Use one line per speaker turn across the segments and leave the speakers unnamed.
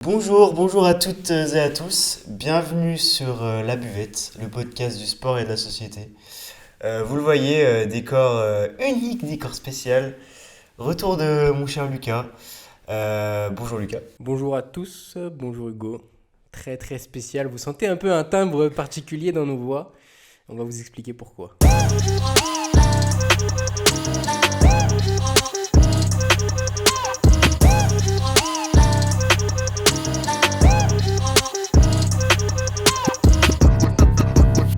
Bonjour à toutes et à tous. Bienvenue sur La Buvette, le podcast du sport et de la société. Vous le voyez, décor unique, décor spécial. Retour de mon cher Lucas. Bonjour Lucas.
Bonjour à tous, bonjour Hugo. Très très spécial. Vous sentez un peu un timbre particulier dans nos voix. On va vous expliquer pourquoi.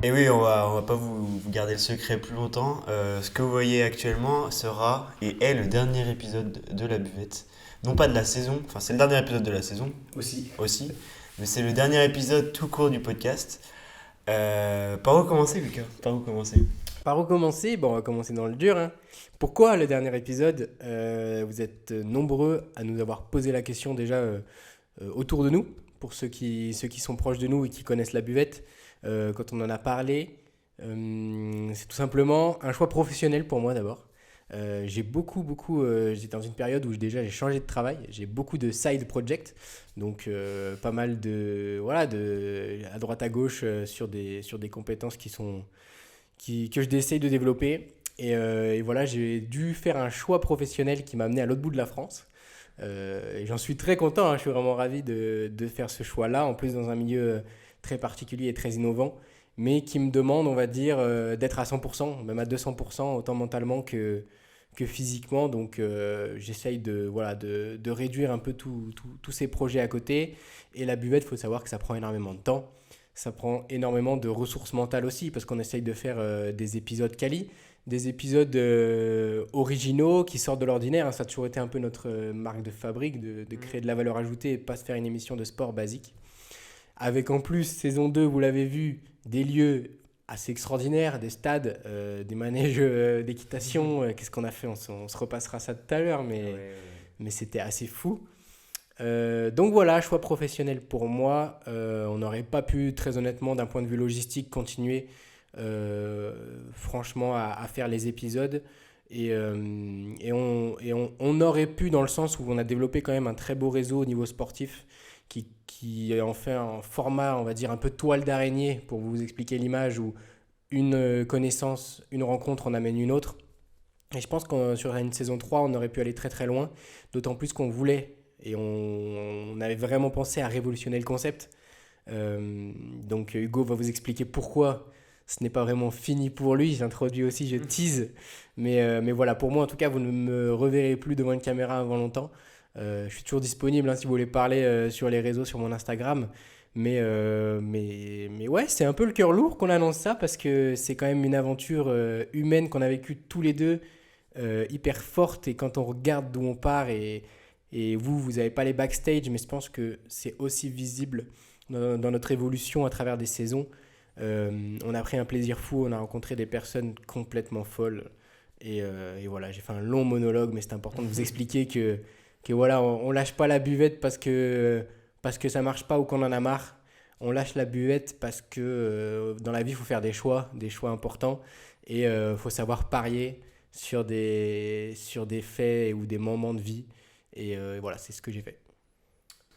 Et oui, on va pas vous garder le secret plus longtemps. Ce que vous voyez actuellement sera et est le dernier épisode de La Buvette. Non pas de la saison, enfin c'est le dernier épisode de la saison aussi, mais c'est le dernier épisode tout court du podcast. Par où commencer Lucas? Par où commencer?
Par où commencer? Bon, on va commencer dans le dur, hein. Pourquoi le dernier épisode? Vous êtes nombreux à nous avoir posé la question déjà autour de nous, pour ceux qui sont proches de nous et qui connaissent la buvette. Quand on en a parlé, c'est tout simplement un choix professionnel pour moi d'abord. J'étais dans une période où déjà j'ai changé de travail, j'ai beaucoup de side projects, donc pas mal à droite à gauche sur des compétences que je essaye de développer. Et voilà, j'ai dû faire un choix professionnel qui m'a amené à l'autre bout de la France. Et j'en suis très content, hein, je suis vraiment ravi de faire ce choix-là, en plus dans un milieu très particulier et très innovant, mais qui me demande, on va dire, d'être à 100%, même à 200%, autant mentalement que physiquement. Donc j'essaye de réduire un peu tous ces projets à côté. Et la buvette, il faut savoir que ça prend énormément de temps. Ça prend énormément de ressources mentales aussi, parce qu'on essaye de faire des épisodes quali, des épisodes originaux qui sortent de l'ordinaire, hein. Ça a toujours été un peu notre marque de fabrique, de créer de la valeur ajoutée et pas se faire une émission de sport basique. Avec en plus, saison 2, vous l'avez vu, des lieux assez extraordinaires, des stades, des manèges d'équitation. Qu'est-ce qu'on a fait? On se repassera ça tout à l'heure, mais c'était assez fou. Donc voilà, choix professionnel pour moi. On n'aurait pas pu, très honnêtement, d'un point de vue logistique, continuer franchement à faire les épisodes. Et on aurait pu, dans le sens où on a développé quand même un très beau réseau au niveau sportif, qui en fait un format, on va dire, un peu toile d'araignée, pour vous expliquer l'image, où une connaissance, une rencontre en amène une autre. Et je pense que sur une saison 3, on aurait pu aller très très loin, d'autant plus qu'on voulait, et on avait vraiment pensé à révolutionner le concept. Donc Hugo va vous expliquer pourquoi ce n'est pas vraiment fini pour lui. J'introduis aussi, je tease. Mais voilà, pour moi en tout cas, vous ne me reverrez plus devant une caméra avant longtemps. Je suis toujours disponible, hein, si vous voulez parler sur les réseaux, sur mon Instagram. Mais ouais, c'est un peu le cœur lourd qu'on annonce ça, parce que c'est quand même une aventure humaine qu'on a vécue tous les deux, hyper forte. Et quand on regarde d'où on part, et vous n'avez pas les backstage, mais je pense que c'est aussi visible dans notre évolution à travers des saisons. On a pris un plaisir fou, on a rencontré des personnes complètement folles. Et voilà, j'ai fait un long monologue, mais c'est important de vous expliquer que voilà, on lâche pas la buvette parce que ça marche pas ou qu'on en a marre. On lâche la buvette parce que dans la vie, il faut faire des choix importants. Et il faut savoir parier sur des faits ou des moments de vie. Et voilà, c'est ce que j'ai fait.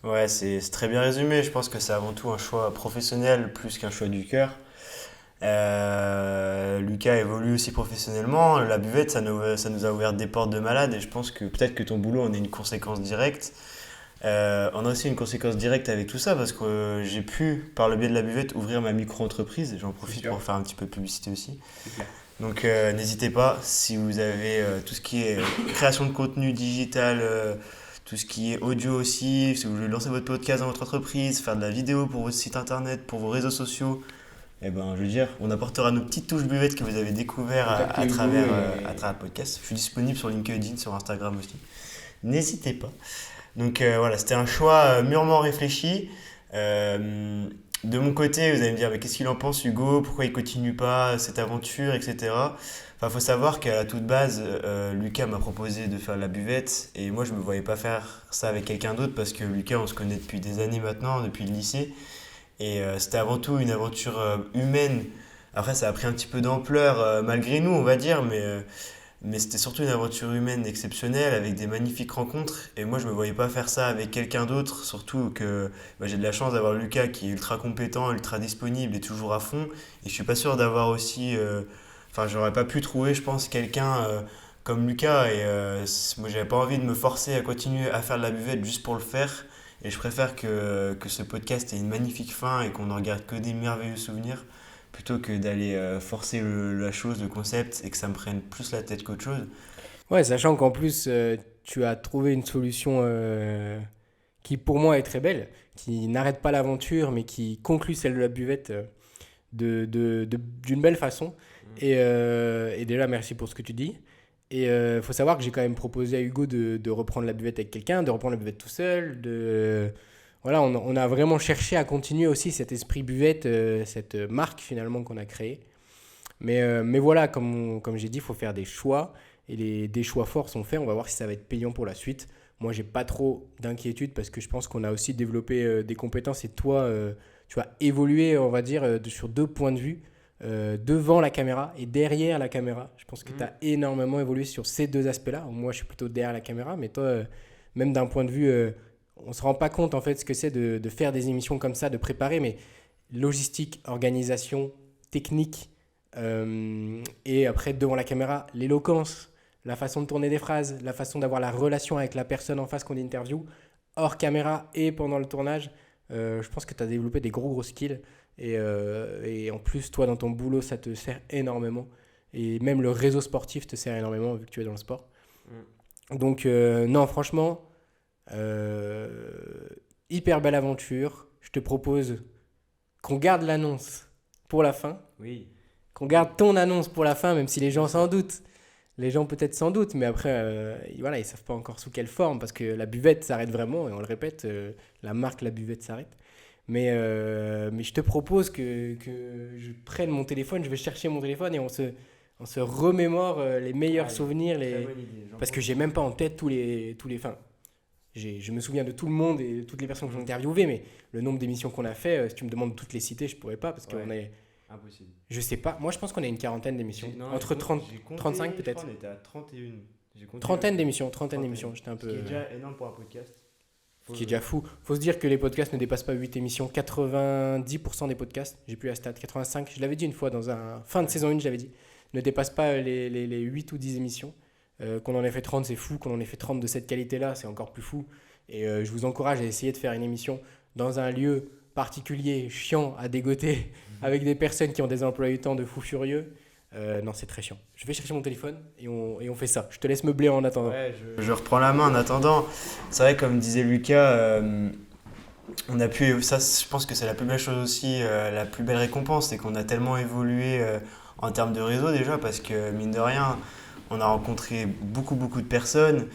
Ouais, c'est très bien résumé. Je pense que c'est avant tout un choix professionnel plus qu'un choix du cœur. Lucas évolue aussi professionnellement. La buvette, ça nous a ouvert des portes de malade et je pense que peut-être que ton boulot en est une conséquence directe. On a aussi une conséquence directe avec tout ça parce que j'ai pu, par le biais de la buvette, ouvrir ma micro-entreprise et j'en
C'est
profite
sûr,
pour faire un petit peu de publicité aussi.
c'est clair.
Donc n'hésitez pas si vous avez tout ce qui est création de contenu digital, tout ce qui est audio aussi, si vous voulez lancer votre podcast dans votre entreprise, faire de la vidéo pour votre site internet, pour vos réseaux sociaux, eh ben, je veux dire, on apportera nos petites touches buvettes que vous avez découvert à,
Contactez
à
Hugo
travers, à
et
travers le podcast. Je suis disponible sur LinkedIn, sur Instagram aussi. N'hésitez pas. Donc voilà, c'était un choix mûrement réfléchi. Euh, de mon côté, vous allez me dire, mais qu'est-ce qu'il en pense Hugo? Pourquoi il continue pas cette aventure, etc. Enfin, faut savoir qu'à la toute base, Lucas m'a proposé de faire la buvette et moi je me voyais pas faire ça avec quelqu'un d'autre parce que Lucas, on se connaît depuis des années maintenant, depuis le lycée. Et c'était avant tout une aventure humaine. Après, ça a pris un petit peu d'ampleur malgré nous, on va dire, mais Mais c'était surtout une aventure humaine exceptionnelle avec des magnifiques rencontres. Et moi, je me voyais pas faire ça avec quelqu'un d'autre. Surtout que j'ai de la chance d'avoir Lucas qui est ultra compétent, ultra disponible et toujours à fond. Et je suis pas sûr d'avoir aussi. Enfin, j'aurais pas pu trouver, je pense, quelqu'un comme Lucas. Et moi, j'avais pas envie de me forcer à continuer à faire de la buvette juste pour le faire. Et je préfère que ce podcast ait une magnifique fin et qu'on ne regarde que des merveilleux souvenirs plutôt que d'aller forcer la chose, le concept, et que ça me prenne plus la tête qu'autre chose.
Ouais, sachant qu'en plus, tu as trouvé une solution qui pour moi est très belle, qui n'arrête pas l'aventure, mais qui conclut celle de la buvette d'une belle façon. Et déjà, merci pour ce que tu dis. Et il faut savoir que j'ai quand même proposé à Hugo de reprendre la buvette avec quelqu'un, de reprendre la buvette tout seul. Voilà, on a vraiment cherché à continuer aussi cet esprit buvette, cette marque finalement qu'on a créée. Mais voilà, comme j'ai dit, il faut faire des choix. Et des choix forts sont faits. On va voir si ça va être payant pour la suite. Moi, j'ai pas trop d'inquiétude parce que je pense qu'on a aussi développé des compétences. Et toi, tu as évolué, on va dire, sur 2 points de vue. Devant la caméra et derrière la caméra. Je pense que tu as énormément évolué sur ces 2 aspects-là. Moi, je suis plutôt derrière la caméra, mais toi, même d'un point de vue, on ne se rend pas compte en fait ce que c'est de faire des émissions comme ça, de préparer, mais logistique, organisation, technique, et après, devant la caméra, l'éloquence, la façon de tourner des phrases, la façon d'avoir la relation avec la personne en face qu'on interview, hors caméra et pendant le tournage. Je pense que tu as développé des gros skills. Et en plus, toi, dans ton boulot, ça te sert énormément. Et même le réseau sportif te sert énormément vu que tu es dans le sport. Donc, non, franchement, hyper belle aventure. Je te propose qu'on garde l'annonce pour la fin.
Oui.
Qu'on garde ton annonce pour la fin, même si les gens s'en doutent. Les gens peut-être s'en doutent, mais après, voilà, ils ne savent pas encore sous quelle forme, parce que la buvette s'arrête vraiment, et on le répète, la marque La Buvette s'arrête. Mais je te propose que je prenne mon téléphone, je vais chercher mon téléphone et on se remémore les meilleurs souvenirs. Parce que j'ai même pas en tête tous les fins. Je me souviens de tout le monde et de toutes les personnes que j'ai interviewées, mais le nombre d'émissions qu'on a fait, si tu me demandes de toutes les citer, je pourrais pas parce qu'on est.
Impossible.
Je sais pas, moi je pense qu'on a une quarantaine d'émissions. Entre 30, 35 peut-être.
On était à 31.
Trentaine d'émissions, j'étais un peu.
Ce qui est déjà énorme pour un podcast.
Qui est déjà fou. Faut se dire que les podcasts ne dépassent pas 8 émissions. 90% des podcasts, j'ai plus la stat, 85, je l'avais dit une fois dans un fin de saison 1, je l'avais dit, ne dépassent pas les 8 ou 10 émissions. Qu'on en ait fait 30, c'est fou. Qu'on en ait fait 30 de cette qualité-là, c'est encore plus fou. Et je vous encourage à essayer de faire une émission dans un lieu particulier, chiant à dégoter, avec des personnes qui ont des emplois du temps de fous furieux. Non, c'est très chiant. Je vais chercher mon téléphone et on fait ça. Je te laisse meubler en attendant.
Ouais, je reprends la main en attendant. C'est vrai, comme disait Lucas, on a pu. Ça, je pense que c'est la plus belle chose aussi, la plus belle récompense, c'est qu'on a tellement évolué en termes de réseau déjà, parce que mine de rien, on a rencontré beaucoup de personnes.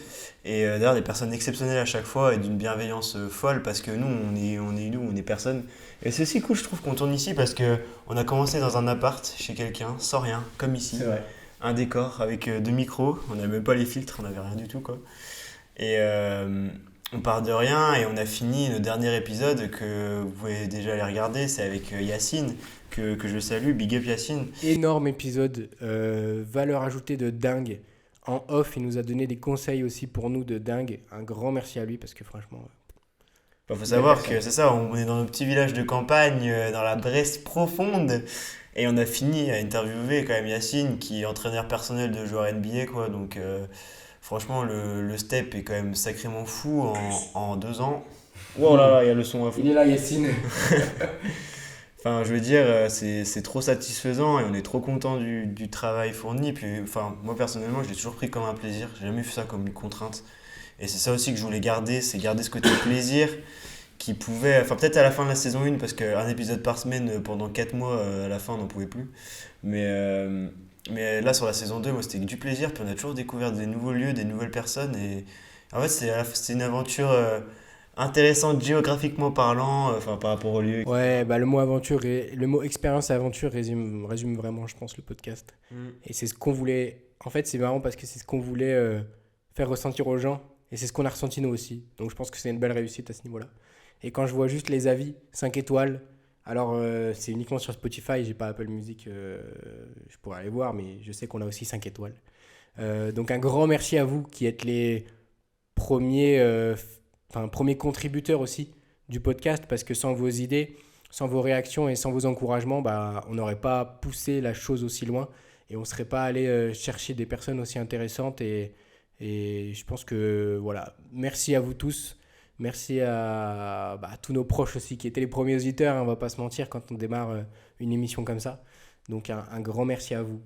Et d'ailleurs, des personnes exceptionnelles à chaque fois et d'une bienveillance folle, parce que nous, on est personne. Et c'est aussi cool, je trouve, qu'on tourne ici parce qu'on a commencé dans un appart chez quelqu'un, sans rien, comme ici.
C'est vrai.
Un décor avec 2 micros, on n'avait même pas les filtres, on n'avait rien du tout, quoi. Et on part de rien et on a fini le dernier épisode que vous pouvez déjà aller regarder, c'est avec Yacine, que je salue, big up Yacine.
Énorme épisode, valeur ajoutée de dingue. En off, il nous a donné des conseils aussi pour nous de dingue. Un grand merci à lui parce que franchement.
Il faut savoir que c'est ça, on est dans nos petits villages de campagne, dans la Bresse profonde, et on a fini à interviewer quand même Yacine, qui est entraîneur personnel de joueurs NBA, quoi. Donc franchement, le step est quand même sacrément fou en 2 ans. Oh là là, il y a le son à fond.
Il est là, Yacine.
Enfin, je veux dire, c'est trop satisfaisant et on est trop content du travail fourni. Puis, enfin, moi personnellement, je l'ai toujours pris comme un plaisir. J'ai jamais vu ça comme une contrainte. Et c'est ça aussi que je voulais garder, c'est garder ce côté plaisir qui pouvait, enfin peut-être à la fin de la saison 1, parce qu'un épisode par semaine pendant 4 mois, à la fin, on n'en pouvait plus. Mais là, sur la saison 2, moi, c'était que du plaisir. Puis on a toujours découvert des nouveaux lieux, des nouvelles personnes. Et en fait, c'est une aventure intéressante géographiquement parlant, enfin par rapport au lieu.
Ouais, bah le mot aventure et le mot expérience et aventure résume vraiment, je pense, le podcast. Et c'est ce qu'on voulait. En fait, c'est marrant parce que c'est ce qu'on voulait faire ressentir aux gens. Et c'est ce qu'on a ressenti nous aussi. Donc je pense que c'est une belle réussite à ce niveau-là. Et quand je vois juste les avis, 5 étoiles, alors c'est uniquement sur Spotify, j'ai pas Apple Music, je pourrais aller voir, mais je sais qu'on a aussi 5 étoiles. Donc un grand merci à vous qui êtes les premiers contributeurs aussi du podcast, parce que sans vos idées, sans vos réactions et sans vos encouragements, bah, on n'aurait pas poussé la chose aussi loin et on ne serait pas allé chercher des personnes aussi intéressantes. Et je pense que voilà, merci à vous tous. Merci à tous nos proches aussi qui étaient les premiers auditeurs, hein, on va pas se mentir, quand on démarre une émission comme ça. Donc un grand merci à vous.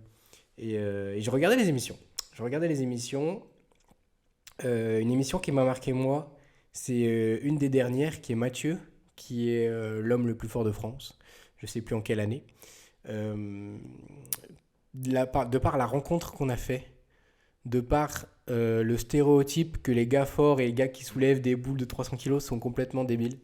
Et je regardais les émissions. Je regardais les émissions. Une émission qui m'a marqué moi, c'est une des dernières qui est Mathieu, qui est l'homme le plus fort de France. Je sais plus en quelle année. Euh, de par la rencontre qu'on a fait, de par le stéréotype que les gars forts et les gars qui soulèvent des boules de 300 kilos sont complètement débiles.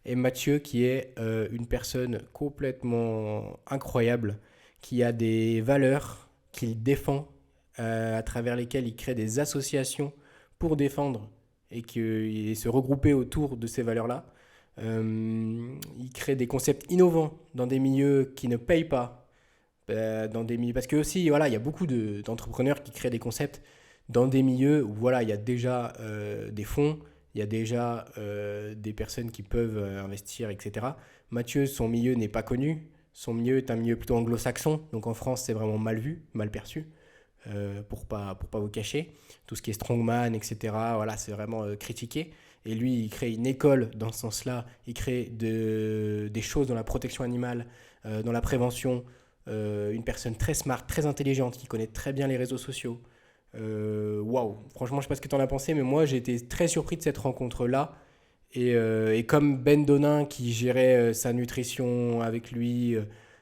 Et Mathieu qui est une personne complètement incroyable, qui a des valeurs qu'il défend, à travers lesquelles il crée des associations pour défendre et se regrouper autour de ces valeurs-là. Il crée des concepts innovants dans des milieux qui ne payent pas, dans des milieux, parce que aussi voilà, il y a beaucoup d'entrepreneurs qui créent des concepts dans des milieux où voilà, il y a déjà des fonds, il y a déjà des personnes qui peuvent investir, etc. Mathieu, son milieu n'est pas connu, son milieu est un milieu plutôt anglo-saxon, donc en France c'est vraiment mal vu, mal perçu, pour pas vous cacher. Tout ce qui est strongman, etc., voilà, c'est vraiment critiqué. Et lui, il crée une école dans ce sens-là, il crée des choses dans la protection animale, dans la prévention, une personne très smart, très intelligente, qui connaît très bien les réseaux sociaux. Waouh, franchement, je sais pas ce que tu en as pensé, mais moi j'ai été très surpris de cette rencontre-là. Et comme Ben Donin qui gérait sa nutrition avec lui,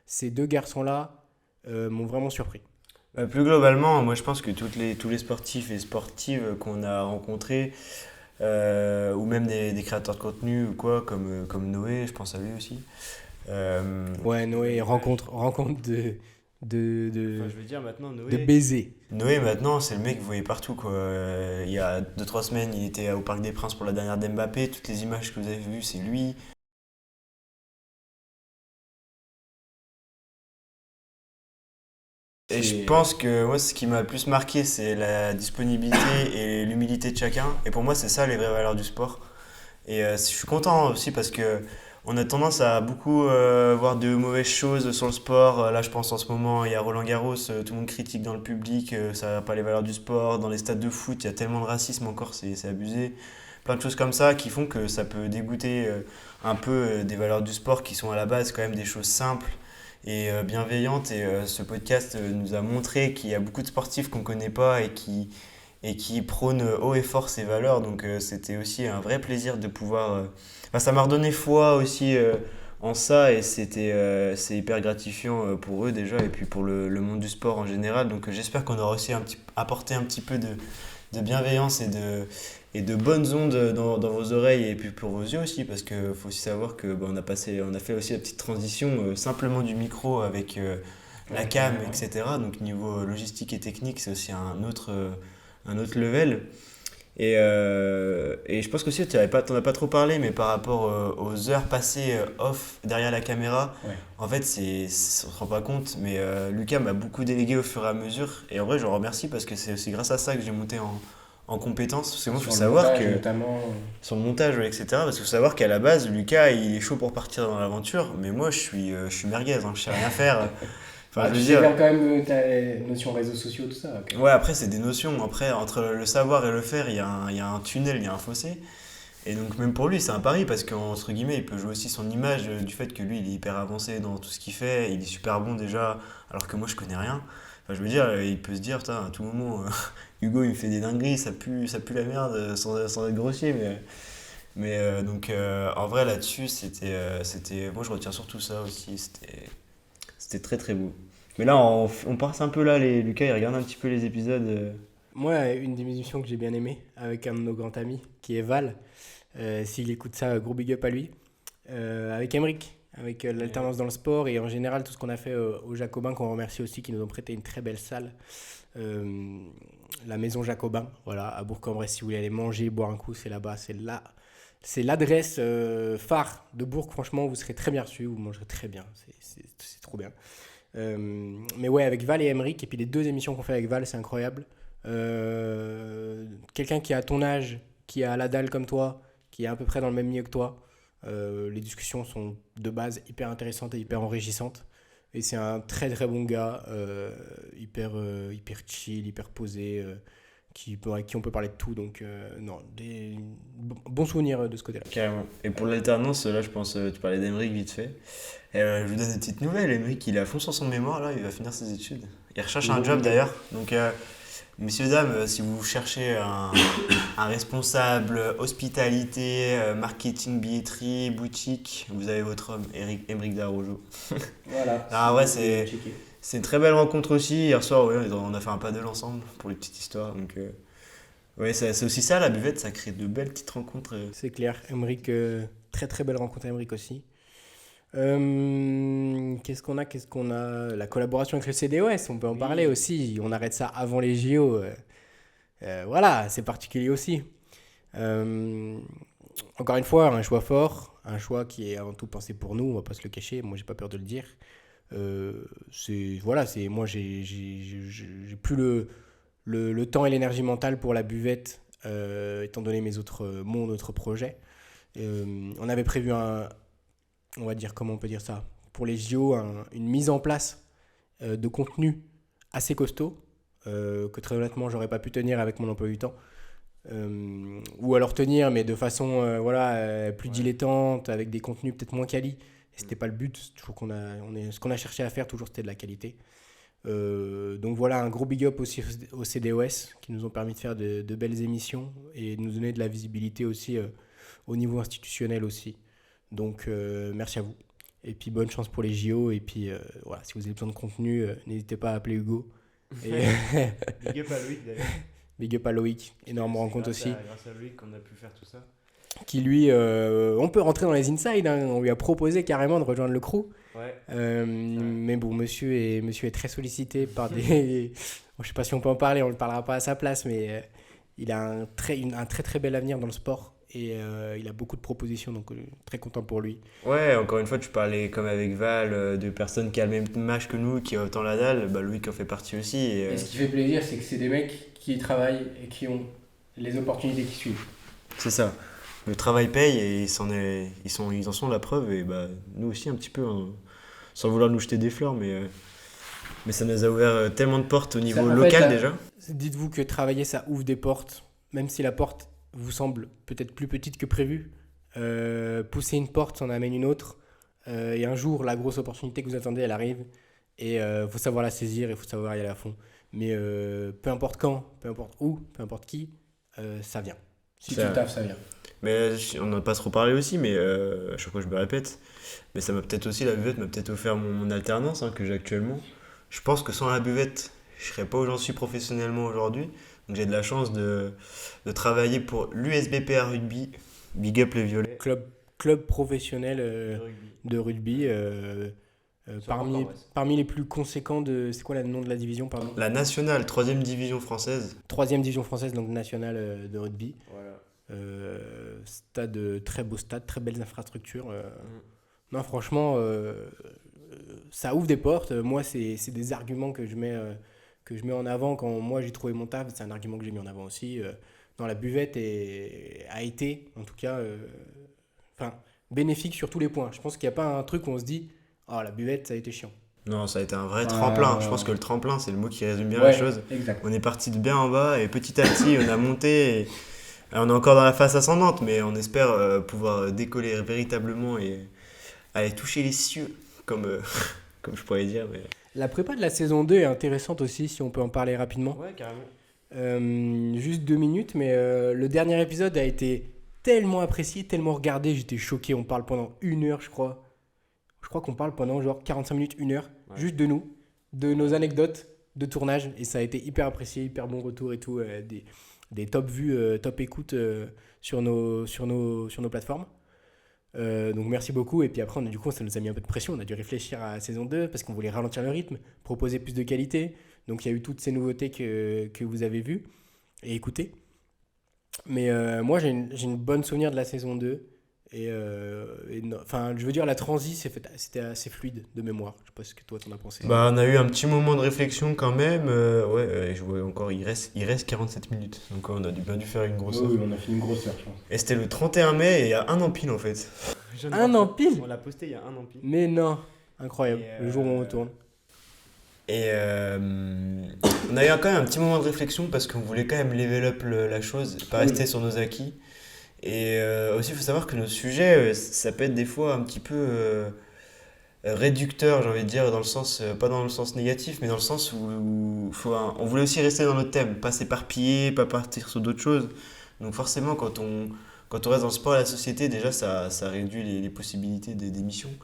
ces deux garçons-là m'ont vraiment surpris.
Plus globalement, moi je pense que tous les sportifs et sportives qu'on a rencontrés, ou même des créateurs de contenu ou quoi, comme Noé, je pense à lui aussi.
Ouais, Noé, rencontre
Enfin, je veux dire maintenant,
de
Noé.
baiser.
Noé, maintenant, c'est le mec que vous voyez partout, quoi. Il y a 2 3 semaines, il était au Parc des Princes pour la dernière d'Mbappé. Toutes les images que vous avez vues, c'est lui. Et je
C'est
pense que moi, ce qui m'a le plus marqué, c'est la disponibilité et l'humilité de chacun. Et pour moi, c'est ça les vraies valeurs du sport. Et je suis content aussi parce que on a tendance à beaucoup voir de mauvaises choses sur le sport. Là, je pense en ce moment, il y a Roland Garros, tout le monde critique dans le public, ça n'a pas les valeurs du sport. Dans les stades de foot, il y a tellement de racisme encore, c'est abusé. Plein de choses comme ça qui font que ça peut dégoûter un peu des valeurs du sport qui sont à la base quand même des choses simples et bienveillantes. Et ce podcast nous a montré qu'il y a beaucoup de sportifs qu'on ne connaît pas et qui prônent haut et fort ces valeurs. Donc c'était aussi un vrai plaisir de pouvoir. Enfin, ça m'a redonné foi aussi en ça et c'est hyper gratifiant pour eux déjà et puis pour le monde du sport en général. Donc j'espère qu'on aura aussi apporté un petit peu de bienveillance et de bonnes ondes dans vos oreilles et puis pour vos yeux aussi parce qu'il faut aussi savoir que bah, on a fait aussi la petite transition simplement du micro avec la
ouais,
cam,
carrément.
etc. Donc niveau logistique et technique, c'est aussi un autre level. Et je pense que aussi, t'en as pas trop parlé, mais par rapport aux heures passées off derrière la caméra,
Ouais.
en fait, on se rend pas compte, mais Lucas m'a beaucoup délégué au fur et à mesure. Et en vrai, je le remercie parce que c'est aussi grâce à ça que j'ai monté en compétences. Parce que moi, il faut
Sur le
savoir
montage
que,
notamment.
sur le montage, ouais, etc., parce qu'il faut savoir qu'à la base, Lucas, il est chaud pour partir dans l'aventure, mais moi, je suis merguez, hein, je sais rien faire. Enfin,
Ah,
je
tu
veux
sais
dire,
faire quand même ta notion réseaux sociaux, tout ça, ok.
ouais, après, c'est des notions. Après, entre le savoir et le faire, il y a un tunnel, il y a un fossé. Et donc, même pour lui, c'est un pari parce qu'entre guillemets, il peut jouer aussi son image du fait que lui, il est hyper avancé dans tout ce qu'il fait. Il est super bon déjà, alors que moi, je connais rien. Enfin, je veux dire, il peut se dire, putain, à tout moment, Hugo, il me fait des dingueries, ça pue la merde sans être grossier. Donc, en vrai, là-dessus, moi, je retiens surtout ça aussi. C'était très très beau. Mais là, on passe un peu là, Lucas, il regarde un petit peu les épisodes.
Moi, une des émissions que j'ai bien aimées, avec un de nos grands amis, qui est Val, s'il écoute ça, gros big up à lui, avec Emric, avec l'alternance dans le sport et en général tout ce qu'on a fait aux Jacobins, qu'on remercie aussi, qui nous ont prêté une très belle salle, euh, la maison Jacobin, voilà, à Bourg-en-Bresse. Si vous voulez aller manger, boire un coup, c'est là-bas, c'est l'adresse phare de Bourg. Franchement, vous serez très bien reçus, vous mangerez très bien, c'est trop bien. Mais ouais, avec Val et Emric, et puis les deux émissions qu'on fait avec Val, c'est incroyable. quelqu'un qui a ton âge, qui a la dalle comme toi, qui est à peu près dans le même milieu que toi. Les discussions sont de base hyper intéressantes et hyper enrichissantes. Et c'est un très très bon gars, hyper chill, hyper posé, avec qui on peut parler de tout. Donc, non, des bons souvenirs de ce côté-là.
Carrément. Et pour l'alternance, là, je pense, tu parlais d'Emeric vite fait. Je vous donne une petite nouvelle. Emeric, il est à fond sur son mémoire, là, il va finir ses études. Il recherche un job d'ailleurs. Donc, messieurs, dames, si vous cherchez un responsable hospitalité, marketing, billetterie, boutique, vous avez votre homme, Emeric Darojo.
Voilà.
Ah ouais, c'est une très belle rencontre aussi. Hier soir, ouais, on a fait un paddle ensemble pour les petites histoires. Donc, ouais, c'est aussi ça, la buvette, ça crée de belles petites rencontres.
C'est clair. Emeric, très très belle rencontre à Emeric aussi. Qu'est-ce qu'on a? La collaboration avec le CDOS, on peut en parler aussi. On arrête ça avant les JO. Voilà, c'est particulier aussi. Euh, Encore une fois, un choix fort, un choix qui est avant tout pensé pour nous, on va pas se le cacher, moi j'ai pas peur de le dire. Moi j'ai plus le temps et l'énergie mentale pour la buvette, étant donné mon autre projet. On avait prévu on va dire, comment on peut dire ça, pour les JO, une mise en place de contenu assez costaud, que très honnêtement j'aurais pas pu tenir avec mon emploi du temps. Ou alors tenir, mais de façon plus dilettante, avec des contenus peut-être moins quali. Et c'était pas le but. Toujours ce qu'on a cherché à faire, toujours c'était de la qualité. Donc voilà, un gros big up aussi au CDOS qui nous ont permis de faire de belles émissions et de nous donner de la visibilité aussi au niveau institutionnel aussi. Donc merci à vous. Et puis bonne chance pour les JO. Et puis voilà, si vous avez besoin de contenu, n'hésitez pas à appeler Hugo. Et
Big up à Loïc d'ailleurs.
Big up à Loïc, énorme rencontre aussi.
Grâce à Loïc qu'on a pu faire tout ça.
Qui lui, on peut rentrer dans les insides, hein. On lui a proposé carrément de rejoindre le crew.
Ouais.
Mais bon, monsieur est très sollicité par des... Bon, je sais pas si on peut en parler, on ne parlera pas à sa place, mais il a un très très bel avenir dans le sport. Et il a beaucoup de propositions, donc très content pour lui.
Ouais, encore une fois, tu parlais comme avec Val, de personnes qui ont le même âge que nous, qui ont autant la dalle. Bah, Loïc en fait partie aussi.
Et ce qui fait plaisir, c'est que c'est des mecs qui travaillent et qui ont les opportunités qui suivent.
C'est ça. Le travail paye et ils en sont la preuve. Et bah, nous aussi, un petit peu, hein, sans vouloir nous jeter des fleurs, mais ça nous a ouvert tellement de portes au niveau local déjà.
Dites-vous que travailler, ça ouvre des portes, même si la porte vous semble peut-être plus petite que prévu. Pousser une porte, ça en amène une autre. Et un jour, la grosse opportunité que vous attendez, elle arrive. Et il faut savoir la saisir, il faut savoir y aller à fond. Mais peu importe quand, peu importe où, peu importe qui, ça vient. Si tu taffes, ça vient.
Mais on n'en a pas trop parlé aussi, mais à chaque fois je me répète. Mais ça m'a peut-être aussi, la buvette m'a peut-être offert mon alternance que j'ai actuellement. Je pense que sans la buvette, je ne serais pas où j'en suis professionnellement aujourd'hui. Donc j'ai de la chance de travailler pour l'USBPA Rugby. Big up les violets.
Club professionnel de rugby. Parmi les plus conséquents de... C'est quoi le nom de la division, pardon?
La nationale, 3e division française.
3e division française, donc nationale de rugby.
Voilà.
Très beau stade, très belles infrastructures. Non, franchement, ça ouvre des portes. Moi, c'est des arguments que je mets en avant quand moi j'ai trouvé mon taf. C'est un argument que j'ai mis en avant aussi. Dans la buvette a été, en tout cas, bénéfique sur tous les points. Je pense qu'il n'y a pas un truc où on se dit « la buvette, ça a été chiant ».
Non, ça a été un vrai tremplin. Je pense que le tremplin, c'est le mot qui résume bien la chose.
Exact.
On est parti de bien en bas et petit à petit, on a monté. Et on est encore dans la phase ascendante, mais on espère pouvoir décoller véritablement et aller toucher les cieux, comme je pourrais dire. Mais...
La prépa de la saison 2 est intéressante aussi, si on peut en parler rapidement.
Ouais, carrément.
Juste 2 minutes, mais le dernier épisode a été tellement apprécié, tellement regardé, j'étais choqué. On parle pendant 1 heure, je crois. Je crois qu'on parle pendant genre 45 minutes, 1 heure, juste de nous, de nos anecdotes de tournage. Et ça a été hyper apprécié, hyper bon retour et tout. Des top vues, top écoutes sur nos plateformes. Donc merci beaucoup. Et puis après, du coup, ça nous a mis un peu de pression. On a dû réfléchir à la saison 2 parce qu'on voulait ralentir le rythme, proposer plus de qualité. Donc il y a eu toutes ces nouveautés que vous avez vues et écoutées. Mais moi, j'ai une bonne souvenir de la saison 2. Enfin, je veux dire, la transi, c'était assez fluide de mémoire. Je sais pas ce que toi t'en as pensé.
Bah, on a eu un petit moment de réflexion quand même. Ouais, je vois encore, il reste 47 minutes. Donc, on a bien dû faire une grosse heure.
Oui, on a fait une grosse heure, je pense.
Et c'était le 31 mai et il y a un an pile en fait. Je viens de
Un
voir
an
ça.
pile?
On l'a posté il y a un an pile.
Mais non, incroyable.
Et,
Le jour où on retourne.
Et on a eu quand même un petit moment de réflexion parce qu'on voulait quand même level up la chose, pas
Oui.
rester sur nos acquis. Et aussi, il faut savoir que nos sujets, ça peut être des fois un petit peu réducteur, j'ai envie de dire, dans le sens, pas dans le sens négatif, mais dans le sens où on voulait aussi rester dans notre thème, pas s'éparpiller, pas partir sur d'autres choses. Donc forcément, quand on reste dans le sport et la société, déjà, ça réduit les possibilités d'émissions.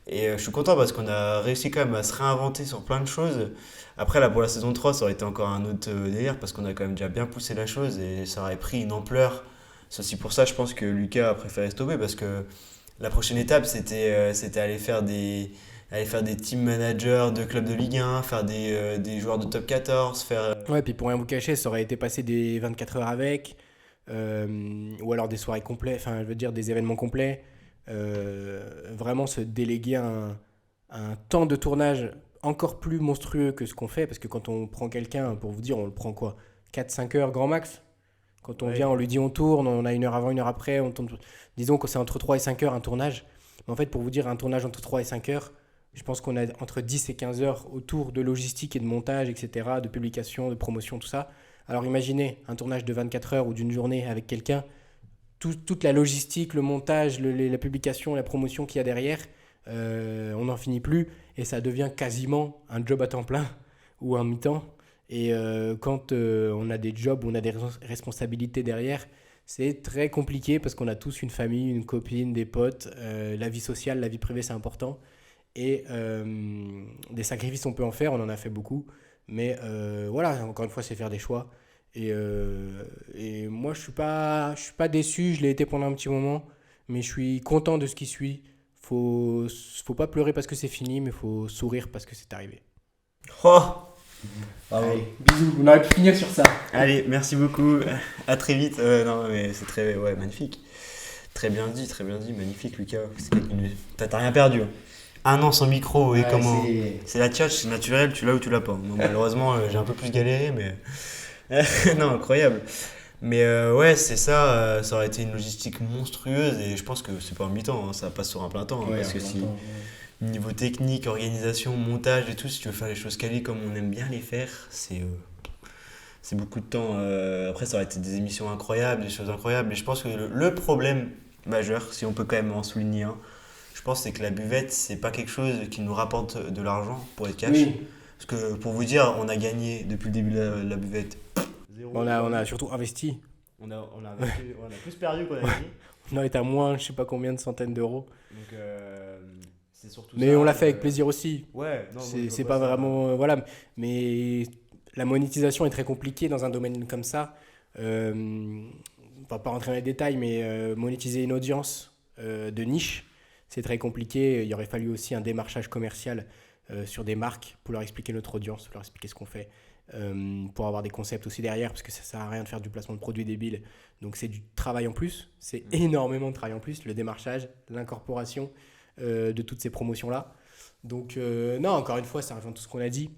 Et je suis content parce qu'on a réussi quand même à se réinventer sur plein de choses. Après, là, pour la saison 3 ça aurait été encore un autre délire parce qu'on a quand même déjà bien poussé la chose et ça aurait pris une ampleur. C'est aussi pour ça, je pense que Lucas a préféré stopper parce que la prochaine étape, c'était aller faire des team managers de clubs de Ligue 1, faire des joueurs de top 14, faire.
Ouais, puis pour rien vous cacher, ça aurait été passer des 24 heures avec, ou alors des soirées complètes, enfin, je veux dire des événements complets. Vraiment se déléguer un temps de tournage encore plus monstrueux que ce qu'on fait, parce que quand on prend quelqu'un, pour vous dire, on le prend quoi? 4-5 heures grand max? Quand on
Ouais.
vient, on lui dit on tourne, on a 1 heure avant, 1 heure après, on tourne. Disons que c'est entre 3 et 5 heures un tournage. Mais en fait, pour vous dire, un tournage entre 3 et 5 heures, je pense qu'on a entre 10 et 15 heures autour de logistique et de montage, etc., de publication, de promotion, tout ça. Alors imaginez un tournage de 24 heures ou d'une journée avec quelqu'un, toute la logistique, le montage, la publication, la promotion qu'il y a derrière, on n'en finit plus et ça devient quasiment un job à temps plein ou un mi-temps. Et quand on a des jobs, on a des responsabilités derrière, c'est très compliqué parce qu'on a tous une famille, une copine, des potes. La vie sociale, la vie privée, c'est important. Et des sacrifices, on peut en faire, on en a fait beaucoup. Mais voilà, encore une fois, c'est faire des choix. Et moi, je suis pas déçu, je l'ai été pendant un petit moment, mais je suis content de ce qui suit. Faut pas pleurer parce que c'est fini, mais faut sourire parce que c'est arrivé.
Oh. Bravo.
Allez, bisous. On aurait pu finir sur ça.
Allez, merci beaucoup. À très vite. Non, mais c'est magnifique. Très bien dit, magnifique, Lucas. T'as rien perdu. Hein. Un an sans micro et
Ouais,
comment.
c'est-
C'est la tchatch, c'est naturel, tu l'as ou tu l'as pas. Moi, malheureusement, j'ai un peu plus galéré, mais. Non, incroyable. Mais ouais, c'est ça. Ça aurait été une logistique monstrueuse et je pense que c'est pas un mi-temps, hein, ça passe sur un plein temps. Hein,
Ouais,
parce que
on
si.
l'entend,
Niveau technique, organisation, montage et tout, si tu veux faire les choses quali comme on aime bien les faire, c'est beaucoup de temps. Après, ça aurait été des émissions incroyables, des choses incroyables. Mais je pense que le problème majeur, si on peut quand même en souligner un, je pense c'est que la buvette, c'est pas quelque chose qui nous rapporte de l'argent pour être cash.
Oui.
Parce que pour vous dire, on a gagné depuis le début de la buvette. Zéro.
On a surtout investi.
On a plus perdu qu'on a gagné.
On est à moins, je sais pas combien de centaines d'euros.
Donc c'est surtout
Mais
ça.
on l'a fait avec plaisir aussi.
Ouais, non, moi, je
C'est
vois
pas
ça.
vraiment. Voilà. Mais la monétisation est très compliquée dans un domaine comme ça. On va pas rentrer dans les détails, mais monétiser une audience de niche, c'est très compliqué. Il aurait fallu aussi un démarchage commercial sur des marques pour leur expliquer notre audience, pour leur expliquer ce qu'on fait. Pour avoir des concepts aussi derrière, parce que ça sert à rien de faire du placement de produits débiles. Donc c'est du travail en plus, c'est énormément de travail en plus, le démarchage, l'incorporation de toutes ces promotions-là. Donc non, encore une fois, ça rejoint tout ce qu'on a dit.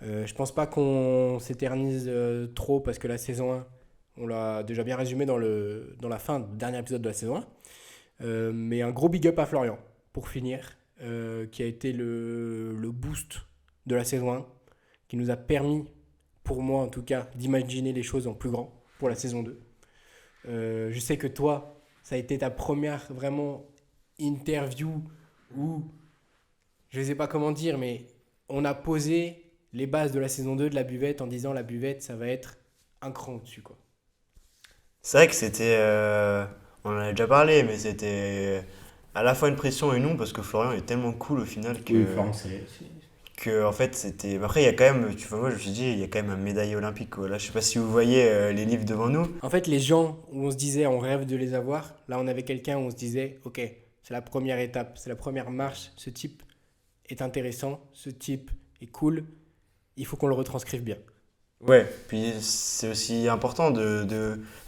Je pense pas qu'on s'éternise trop, parce que la saison 1, on l'a déjà bien résumé dans la fin du dernier épisode de la saison 1. Mais un gros big up à Florian, pour finir, qui a été le boost de la saison 1, qui nous a permis, pour moi en tout cas, d'imaginer les choses en plus grand pour la saison 2. Je sais que toi, ça a été ta première vraiment interview où, je ne sais pas comment dire, mais on a posé les bases de la saison 2 de la buvette en disant la buvette, ça va être un cran au-dessus, quoi.
C'est vrai que c'était. On en a déjà parlé, mais c'était à la fois une pression et non, parce que Florian est tellement cool au final que.
Oui, Florence,
Que en fait, c'était. Après, il y a quand même. Tu vois, moi, je me suis dit, il y a quand même un médaille olympique, quoi. Là, je sais pas si vous voyez les livres devant nous.
En fait, les gens où on se disait on rêve de les avoir, là on avait quelqu'un où on se disait ok, c'est la première étape, c'est la première marche, ce type est intéressant, ce type est cool, il faut qu'on le retranscrive bien.
Ouais, puis c'est aussi important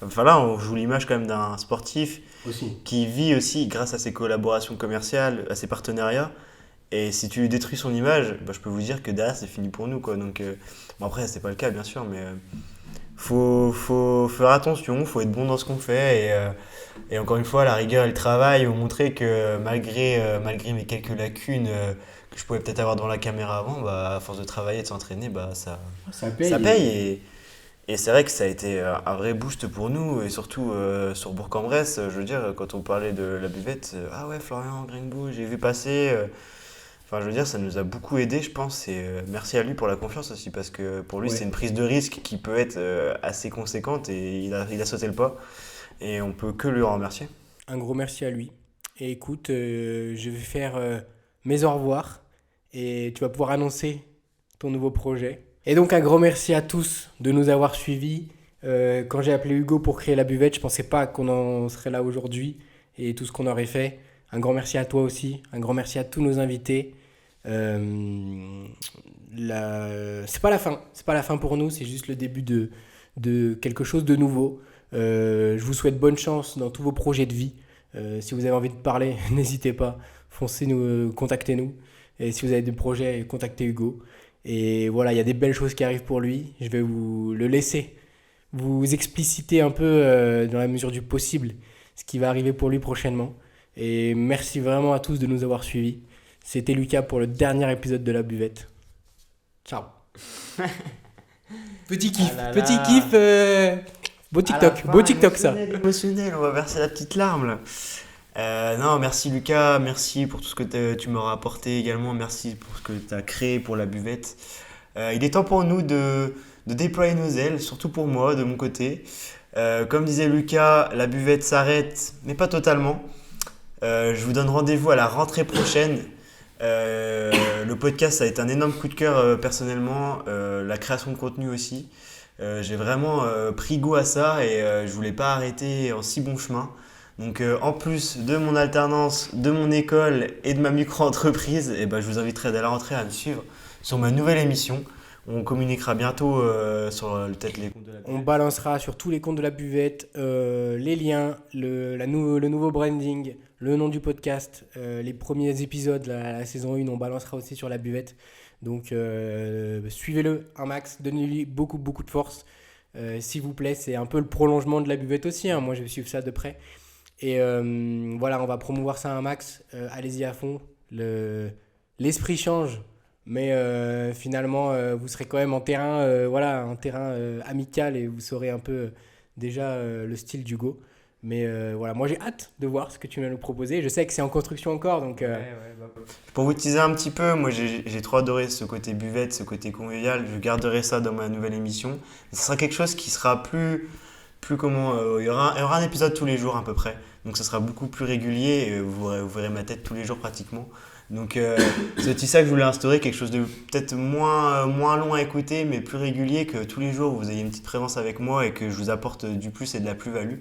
Enfin là, on joue l'image quand même d'un sportif
Aussi.
qui vit aussi grâce à ses collaborations commerciales, à ses partenariats. Et si tu lui détruis son image, bah, je peux vous dire que derrière, c'est fini pour nous, quoi. Donc, bon, après, c'est pas le cas, bien sûr, mais faut faire attention, faut être bon dans ce qu'on fait. Et encore une fois, la rigueur et le travail ont montré que malgré mes quelques lacunes que je pouvais peut-être avoir devant la caméra avant, bah, à force de travailler et de s'entraîner, bah,
Ça paye.
ça paye. Et c'est vrai que ça a été un vrai boost pour nous, et surtout sur Bourg-en-Bresse. Je veux dire, quand on parlait de la buvette, ah ouais, Florian Greenboot, j'ai vu passer. Enfin, je veux dire, ça nous a beaucoup aidé, je pense, et merci à lui pour la confiance aussi, parce que pour lui,
Ouais.
c'est une prise de risque qui peut être assez conséquente, et il a sauté le pas, et on peut que lui en remercier.
Un gros merci à lui. Et écoute, je vais faire mes au revoir et tu vas pouvoir annoncer ton nouveau projet. Et donc un grand merci à tous de nous avoir suivis. Quand j'ai appelé Hugo pour créer la buvette, je pensais pas qu'on en serait là aujourd'hui et tout ce qu'on aurait fait. Un grand merci à toi aussi, un grand merci à tous nos invités. C'est pas la fin, c'est pas la fin pour nous, c'est juste le début de quelque chose de nouveau. Je vous souhaite bonne chance dans tous vos projets de vie. Si vous avez envie de parler, n'hésitez pas, foncez-nous, contactez-nous. Et si vous avez des projets, contactez Hugo. Et voilà, il y a des belles choses qui arrivent pour lui. Je vais vous le laisser vous expliciter un peu dans la mesure du possible ce qui va arriver pour lui prochainement. Et merci vraiment à tous de nous avoir suivis. C'était Lucas pour le dernier épisode de La Buvette. Ciao. Petit kiff,
Ah là
petit
là.
kiff. Beau TikTok, beau TikTok ça.
Émotionnel, on va verser la petite larme là. Non, merci Lucas, merci pour tout ce que tu m'auras apporté également, merci pour ce que tu as créé pour la buvette. Il est temps pour nous de déployer nos ailes, surtout pour moi, de mon côté. Comme disait Lucas, la buvette s'arrête, mais pas totalement. Je vous donne rendez-vous à la rentrée prochaine. Le podcast, ça a été un énorme coup de cœur personnellement, la création de contenu aussi. J'ai vraiment pris goût à ça et je voulais pas arrêter en si bon chemin. Donc en plus de mon alternance, de mon école et de ma micro-entreprise, eh ben, je vous inviterai dès la rentrée à me suivre sur ma nouvelle émission. On communiquera bientôt sur peut-être les comptes de la
On balancera sur tous les comptes de La Buvette les liens, le nouveau branding, le nom du podcast, les premiers épisodes, la saison 1, on balancera aussi sur La Buvette. Donc suivez-le un max, donnez-lui beaucoup de force. S'il vous plaît, c'est un peu le prolongement de La Buvette aussi, hein. Moi je vais suivre ça de près. Et voilà, on va promouvoir ça un max. Allez-y à fond. L'esprit change, mais finalement, vous serez quand même en terrain, voilà, un terrain amical et vous saurez un peu déjà le style d'Hugo. Mais voilà, moi j'ai hâte de voir ce que tu vas nous proposer. Je sais que c'est en construction encore, donc
Pour vous teaser un petit peu, moi j'ai trop adoré ce côté buvette, ce côté convivial. Je garderai ça dans ma nouvelle émission. Ce sera quelque chose qui sera plus comment. Il y aura un épisode tous les jours à peu près. Donc ça sera beaucoup plus régulier. Et vous verrez ma tête tous les jours pratiquement. Donc c'est aussi ça que je voulais instaurer, quelque chose de peut-être moins long à écouter, mais plus régulier, que tous les jours vous ayez une petite présence avec moi et que je vous apporte du plus et de la plus-value.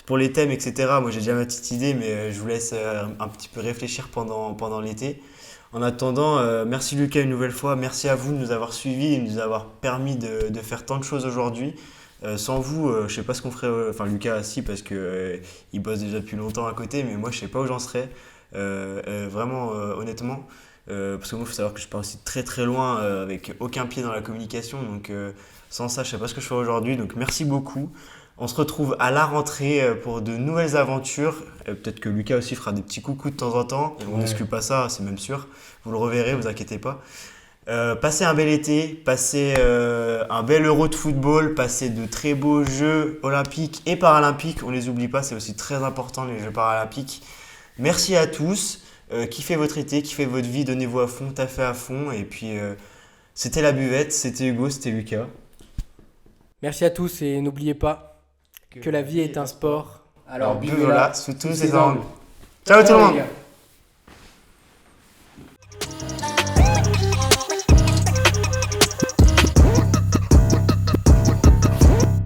Pour les thèmes, etc., moi j'ai déjà ma petite idée, mais je vous laisse un petit peu réfléchir pendant l'été. En attendant, merci Lucas une nouvelle fois, merci à vous de nous avoir suivis et de nous avoir permis de faire tant de choses aujourd'hui. Sans vous, je sais pas ce qu'on ferait. Enfin, Lucas, si, parce que il bosse déjà depuis longtemps à côté, mais moi je sais pas où j'en serais. Vraiment, honnêtement. Parce que moi, il faut savoir que je pars aussi très très loin avec aucun pied dans la communication. Donc, sans ça, je sais pas ce que je ferais aujourd'hui. Donc, merci beaucoup. On se retrouve à la rentrée pour de nouvelles aventures. Peut-être que Lucas aussi fera des petits coucous de temps en temps. On n'exclut pas ça, c'est même sûr. Vous le reverrez, vous inquiétez pas. Passez un bel été, passez un bel Euro de football, passez de très beaux Jeux olympiques et paralympiques. On les oublie pas, c'est aussi très important les Jeux paralympiques. Merci à tous. Kiffez votre été, kiffez votre vie, donnez-vous à fond, taffez à fond. Et puis, c'était la buvette, c'était Hugo, c'était Lucas.
merci à tous et n'oubliez pas que la vie est un sport.
Alors,
Buvez-la sous tous ses angles.
angles.
Ciao tout le monde!
les gars.